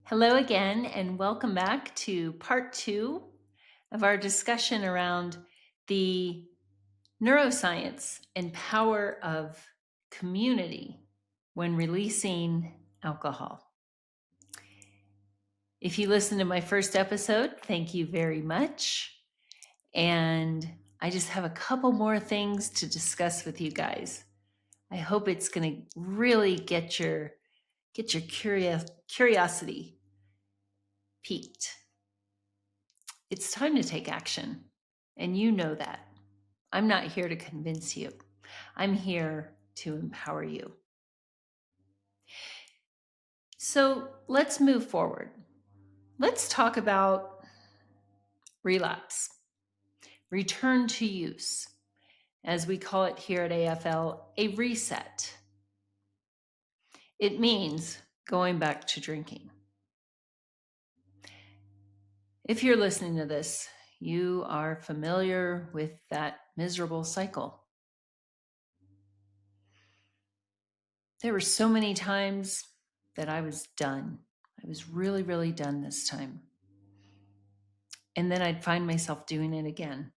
Hello again, and welcome back to part two of our discussion around the neuroscience and power of community when releasing alcohol. If you listened to my first episode, thank you very much. And I just have a couple more things to discuss with you guys. I hope it's going to really get your curiosity piqued. It's time to take action, and you know that. I'm not here to convince you. I'm here to empower you. So let's move forward. Let's talk about relapse, return to use, as we call it here at AFL, a reset. It means going back to drinking. If you're listening to this, you are familiar with that miserable cycle. There were so many times that I was done. I was really, really done this time. And then I'd find myself doing it again.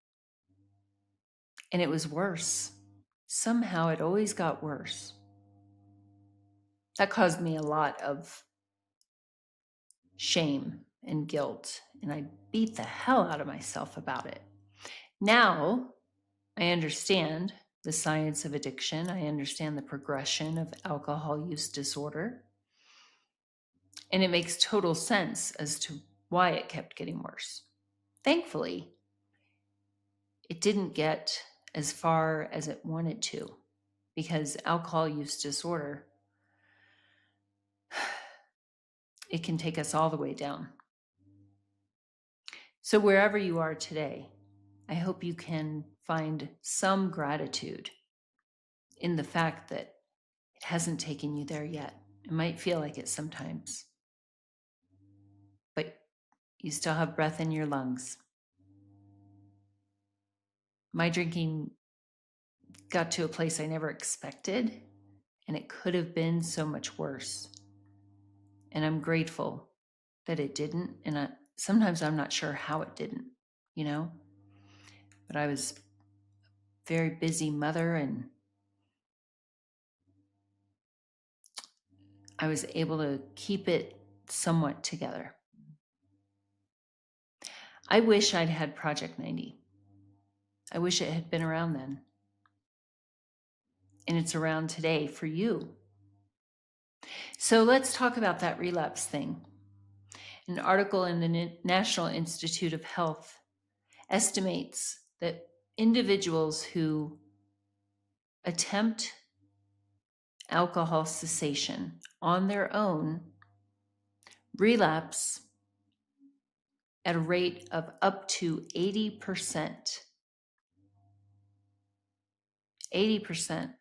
And it was worse. Somehow it always got worse. That caused me a lot of shame and guilt. And I beat the hell out of myself about it. Now I understand the science of addiction. I understand the progression of alcohol use disorder. And it makes total sense as to why it kept getting worse. Thankfully, it didn't get as far as it wanted to, because alcohol use disorder, it can take us all the way down. So wherever you are today, I hope you can find some gratitude in the fact that it hasn't taken you there yet. It might feel like it sometimes, but you still have breath in your lungs. My drinking got to a place I never expected, and it could have been so much worse. And I'm grateful that it didn't. And sometimes I'm not sure how it didn't, but I was a very busy mother, and I was able to keep it somewhat together. I wish I'd had Project 90. I wish it had been around then. And it's around today for you. So let's talk about that relapse thing. An article in the National Institute of Health estimates that individuals who attempt alcohol cessation on their own relapse at a rate of up to 80%. 80%.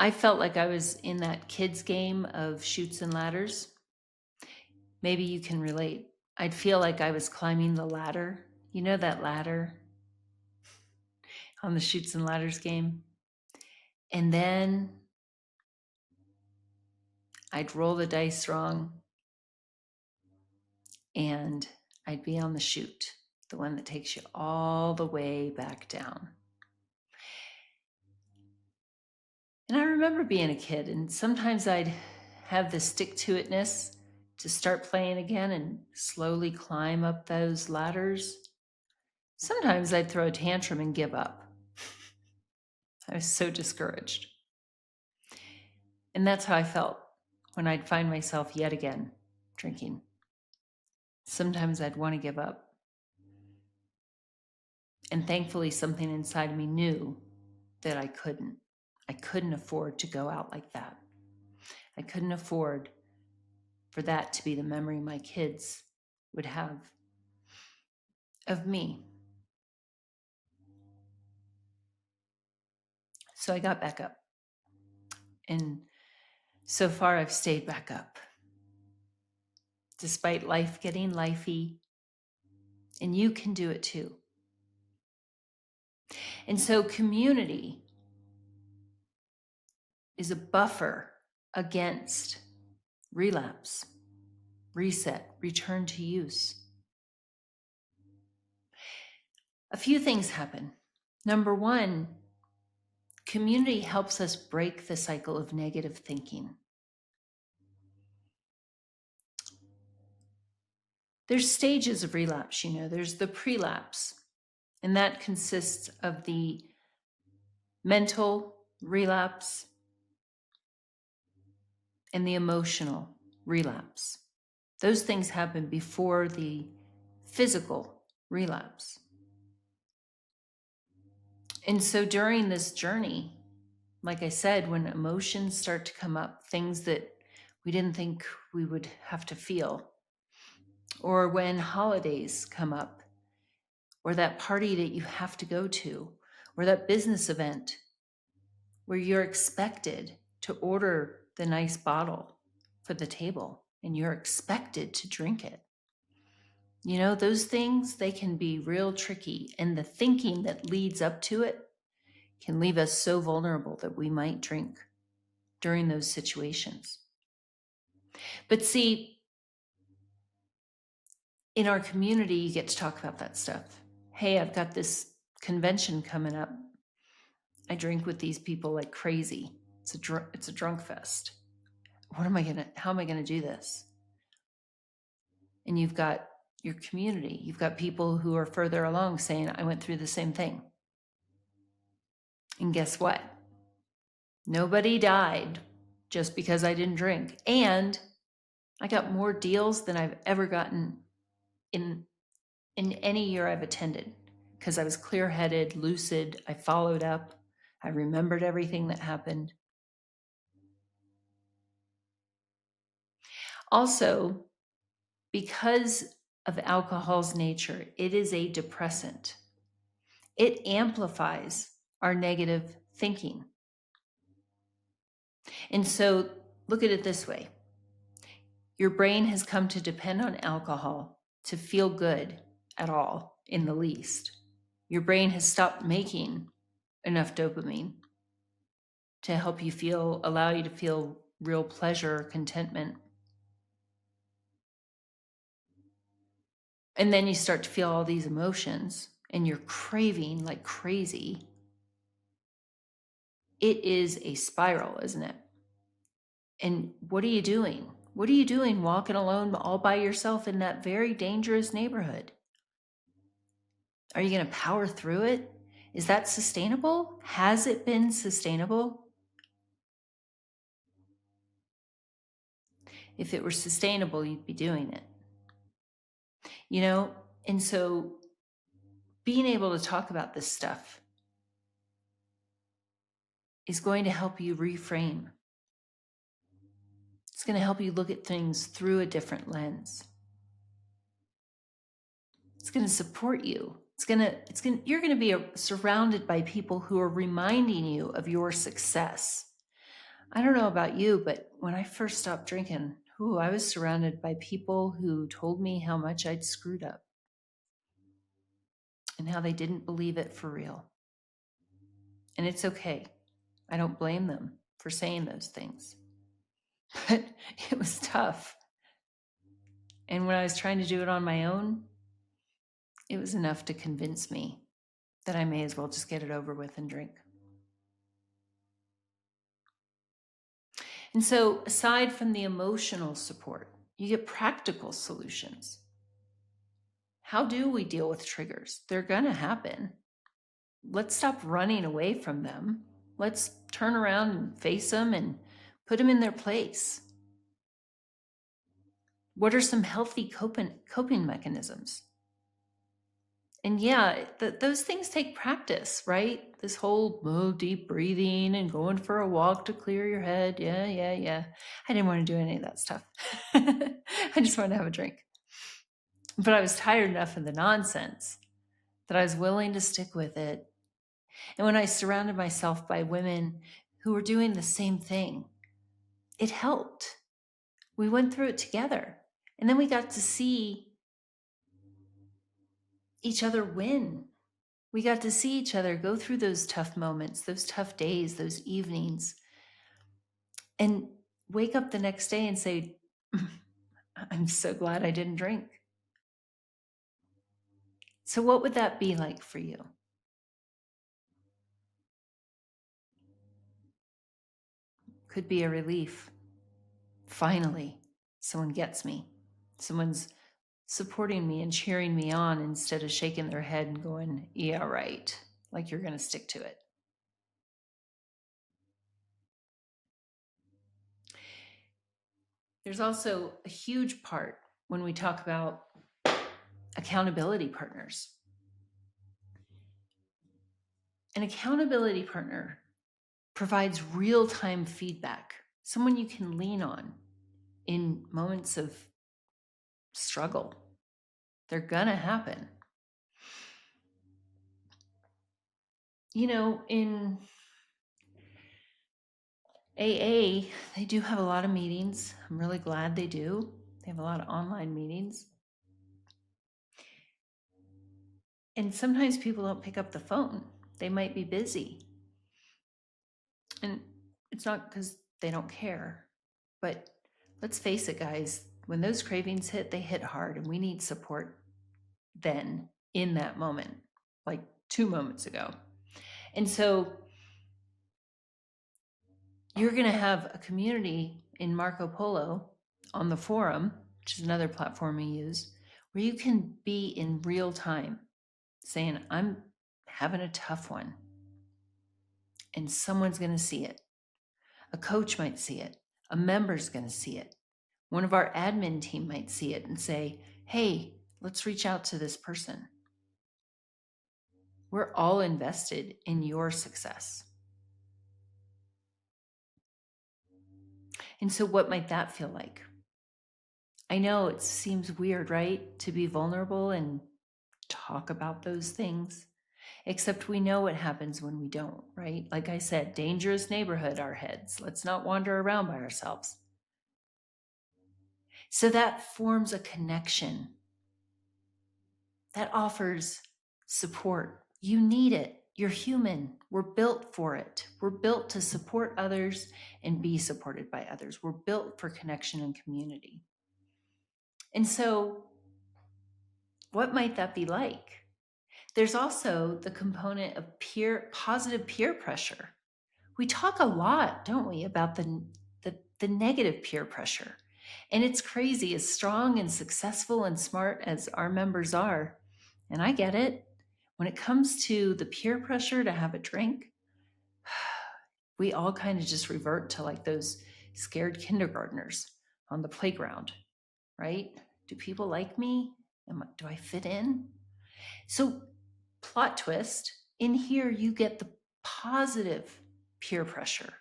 I felt like I was in that kids' game of chutes and ladders. Maybe you can relate. I'd feel like I was climbing the ladder. You know that ladder on the chutes and ladders game? And then I'd roll the dice wrong and I'd be on the chute, the one that takes you all the way back down. And I remember being a kid, and sometimes I'd have the stick-to-itness to start playing again and slowly climb up those ladders. Sometimes I'd throw a tantrum and give up. I was so discouraged. And that's how I felt when I'd find myself yet again drinking. Sometimes I'd want to give up. And thankfully, something inside me knew that I couldn't. I couldn't afford to go out like that. I couldn't afford for that to be the memory my kids would have of me. So I got back up. And so far, I've stayed back up, despite life getting lifey. And you can do it too. And so community is a buffer against relapse, reset, return to use. A few things happen. Number one, community helps us break the cycle of negative thinking. There's stages of relapse, there's the prelapse, and that consists of the mental relapse and the emotional relapse. Those things happen before the physical relapse. And so during this journey, like I said, when emotions start to come up, things that we didn't think we would have to feel, or when holidays come up, or that party that you have to go to, or that business event where you're expected to order the nice bottle for the table and you're expected to drink it. Those things, they can be real tricky. And the thinking that leads up to it can leave us so vulnerable that we might drink during those situations. But see, in our community, you get to talk about that stuff. Hey, I've got this convention coming up. I drink with these people like crazy. It's a drunk fest. How am I going to do this? And you've got your community. You've got people who are further along saying, I went through the same thing. And guess what? Nobody died just because I didn't drink. And I got more deals than I've ever gotten in any year I've attended, because I was clear-headed, lucid. I followed up. I remembered everything that happened. Also, because of alcohol's nature, it is a depressant. It amplifies our negative thinking. And so look at it this way. Your brain has come to depend on alcohol to feel good at all, in the least. Your brain has stopped making enough dopamine to help you allow you to feel real pleasure or contentment. And then you start to feel all these emotions and you're craving like crazy. It is a spiral, isn't it? And what are you doing? What are you doing walking alone all by yourself in that very dangerous neighborhood? Are you going to power through it? Is that sustainable? Has it been sustainable? If it were sustainable, you'd be doing it. And so being able to talk about this stuff is going to help you reframe. It's going to help you look at things through a different lens. It's going to support you. You're going to be surrounded by people who are reminding you of your success. I don't know about you, but when I first stopped drinking, I was surrounded by people who told me how much I'd screwed up and how they didn't believe it for real. And it's okay. I don't blame them for saying those things. But it was tough. And when I was trying to do it on my own, it was enough to convince me that I may as well just get it over with and drink. And so aside from the emotional support, you get practical solutions. How do we deal with triggers? They're going to happen. Let's stop running away from them. Let's turn around and face them and put them in their place. What are some healthy coping mechanisms? And yeah, those things take practice, right? This whole deep breathing and going for a walk to clear your head. Yeah. I didn't want to do any of that stuff. I just wanted to have a drink. But I was tired enough of the nonsense that I was willing to stick with it. And when I surrounded myself by women who were doing the same thing, it helped. We went through it together. And then we got to see each other win. We got to see each other go through those tough moments, those tough days, those evenings. And wake up the next day and say, I'm so glad I didn't drink. So, what would that be like for you? Could be a relief. Finally, someone gets me. Someone's supporting me and cheering me on instead of shaking their head and going, yeah, right, like you're going to stick to it. There's also a huge part when we talk about accountability partners. An accountability partner provides real time feedback, someone you can lean on in moments of struggle. They're going to happen. You know, in AA, they do have a lot of meetings. I'm really glad they do. They have a lot of online meetings. And sometimes people don't pick up the phone. They might be busy. And it's not because they don't care. But let's face it, guys, when those cravings hit, they hit hard, and we need support then in that moment, like 2 moments ago. And so you're going to have a community in Marco Polo on the forum, which is another platform we use, where you can be in real time saying, I'm having a tough one. And someone's going to see it. A coach might see it. A member's going to see it. One of our admin team might see it and say, hey, let's reach out to this person. We're all invested in your success. And so, what might that feel like? I know it seems weird, right? To be vulnerable and talk about those things. Except we know what happens when we don't, right? Like I said, dangerous neighborhood, our heads. Let's not wander around by ourselves. So that forms a connection that offers support. You need it. You're human. We're built for it. We're built to support others and be supported by others. We're built for connection and community. And so, what might that be like? There's also the component of positive peer pressure. We talk a lot, don't we, about the negative peer pressure. And it's crazy, as strong and successful and smart as our members are, and I get it, when it comes to the peer pressure to have a drink, we all kind of just revert to like those scared kindergartners on the playground, right? Do people like me? Do I fit in? So, plot twist, in here you get the positive peer pressure,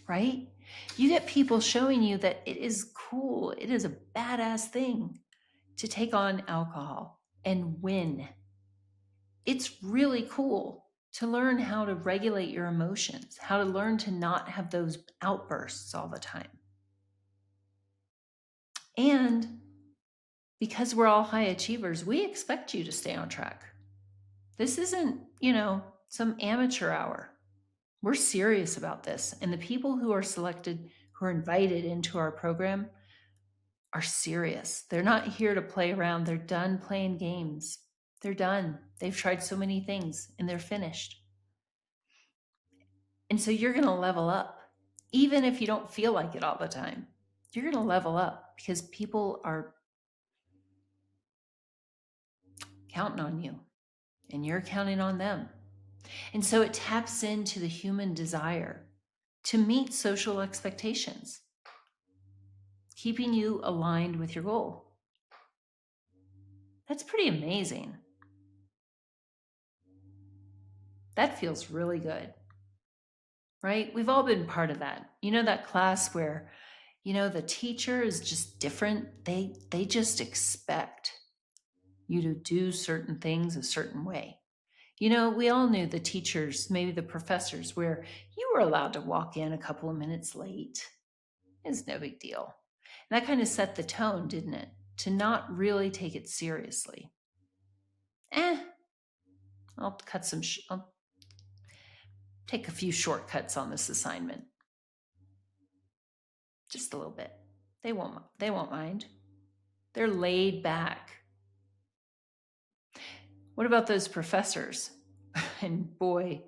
right? You get people showing you that it is cool, it is a badass thing to take on alcohol and win. It's really cool to learn how to regulate your emotions, how to learn to not have those outbursts all the time. And because we're all high achievers, we expect you to stay on track. This isn't, some amateur hour. We're serious about this. And the people who are selected, who are invited into our program, are serious. They're not here to play around. They're done playing games. They're done. They've tried so many things and they're finished. And so you're going to level up, even if you don't feel like it all the time. You're going to level up because people are counting on you and you're counting on them. And so it taps into the human desire to meet social expectations, keeping you aligned with your goal. That's pretty amazing. That feels really good, right? We've all been part of that. You know, that class where, the teacher is just different. They just expect you to do certain things a certain way. We all knew the teachers, maybe the professors, where you were allowed to walk in a couple of minutes late. It's no big deal. And that kind of set the tone, didn't it? To not really take it seriously. I'll take a few shortcuts on this assignment. just a little bit. They won't mind. They're laid back. What about those professors? And boy,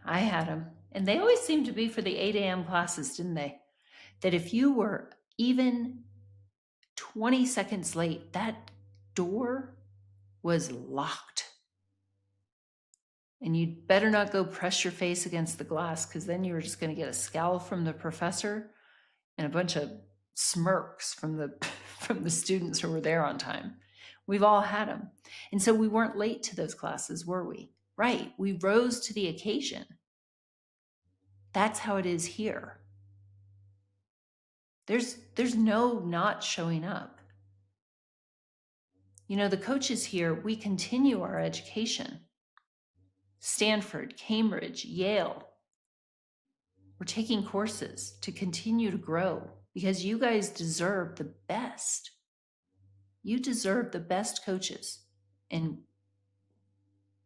I had them. And they always seemed to be for the 8 a.m. classes, didn't they? That if you were even 20 seconds late, that door was locked. And you'd better not go press your face against the glass, because then you were just going to get a scowl from the professor and a bunch of smirks from the from the students who were there on time. We've all had them. And so we weren't late to those classes, were we? Right. We rose to the occasion. That's how it is here. There's no not showing up. You know, the coaches here, we continue our education. Stanford, Cambridge, Yale. We're taking courses to continue to grow because you guys deserve the best. You deserve the best coaches. And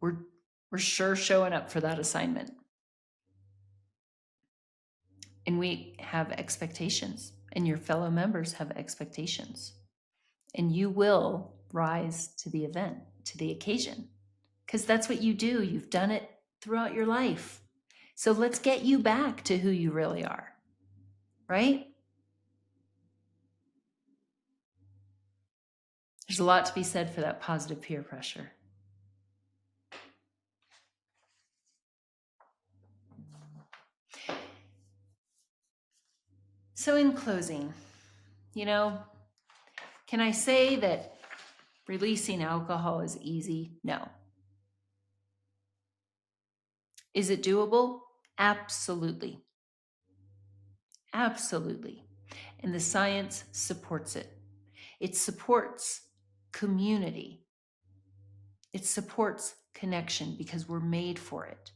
we're sure showing up for that assignment. And we have expectations, and your fellow members have expectations. And you will rise to the event, to the occasion, because that's what you do. You've done it throughout your life. So let's get you back to who you really are, right? There's a lot to be said for that positive peer pressure. So in closing, you know, can I say that releasing alcohol is easy? No. Is it doable? Absolutely. Absolutely. And the science supports it. It supports community. It supports connection because we're made for it.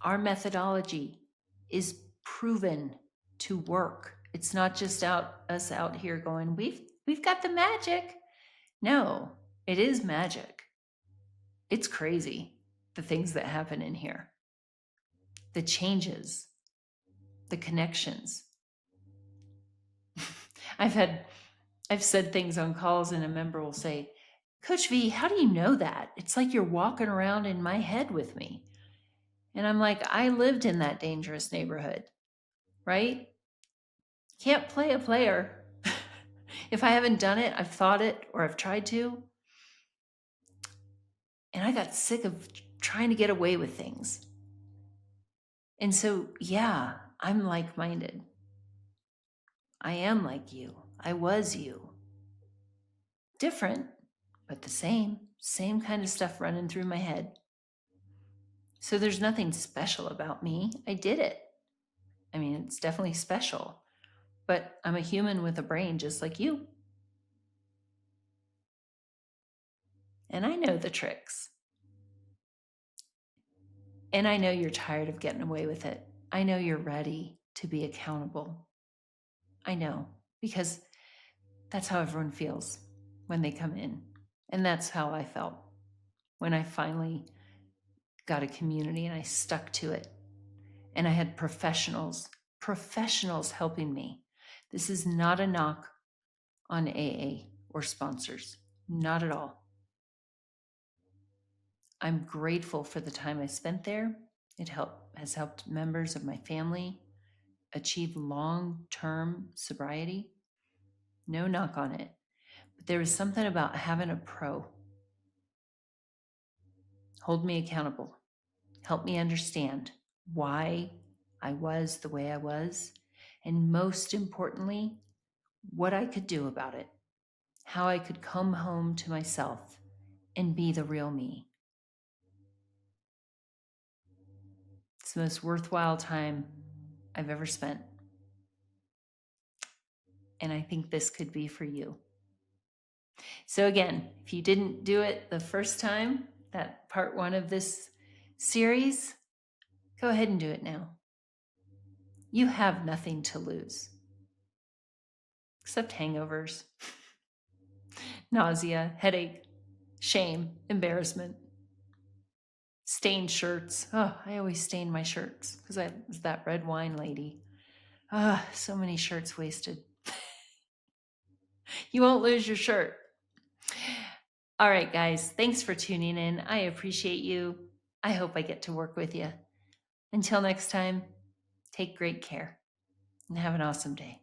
Our methodology is proven to work. It's not just us out here going, we've got the magic. No, it is magic. It's crazy, the things that happen in here, the changes, the connections. I've said things on calls, and a member will say, Coach V, how do you know that? It's like you're walking around in my head with me. And I'm like, I lived in that dangerous neighborhood, right? Can't play a player. If I haven't done it, I've thought it, or I've tried to. And I got sick of trying to get away with things. And so, yeah, I'm like-minded. I am like you. I was you. Different, but the same kind of stuff running through my head. So there's nothing special about me. I did it. I mean, it's definitely special, but I'm a human with a brain just like you. And I know the tricks. And I know you're tired of getting away with it. I know you're ready to be accountable. I know, because that's how everyone feels when they come in. And that's how I felt when I finally got a community and I stuck to it. And I had professionals helping me. This is not a knock on AA or sponsors, not at all. I'm grateful for the time I spent there. It has helped members of my family achieve long-term sobriety. No knock on it. But there was something about having a pro hold me accountable, help me understand why I was the way I was, and most importantly, what I could do about it, how I could come home to myself and be the real me. It's the most worthwhile time I've ever spent. And I think this could be for you. So again, if you didn't do it the first time, that part 1 of this series, go ahead and do it now. You have nothing to lose, except hangovers, nausea, headache, shame, embarrassment, stained shirts. Oh, I always stain my shirts because I was that red wine lady. Ah, so many shirts wasted. You won't lose your shirt. All right, guys, thanks for tuning in. I appreciate you. I hope I get to work with you. Until next time, take great care and have an awesome day.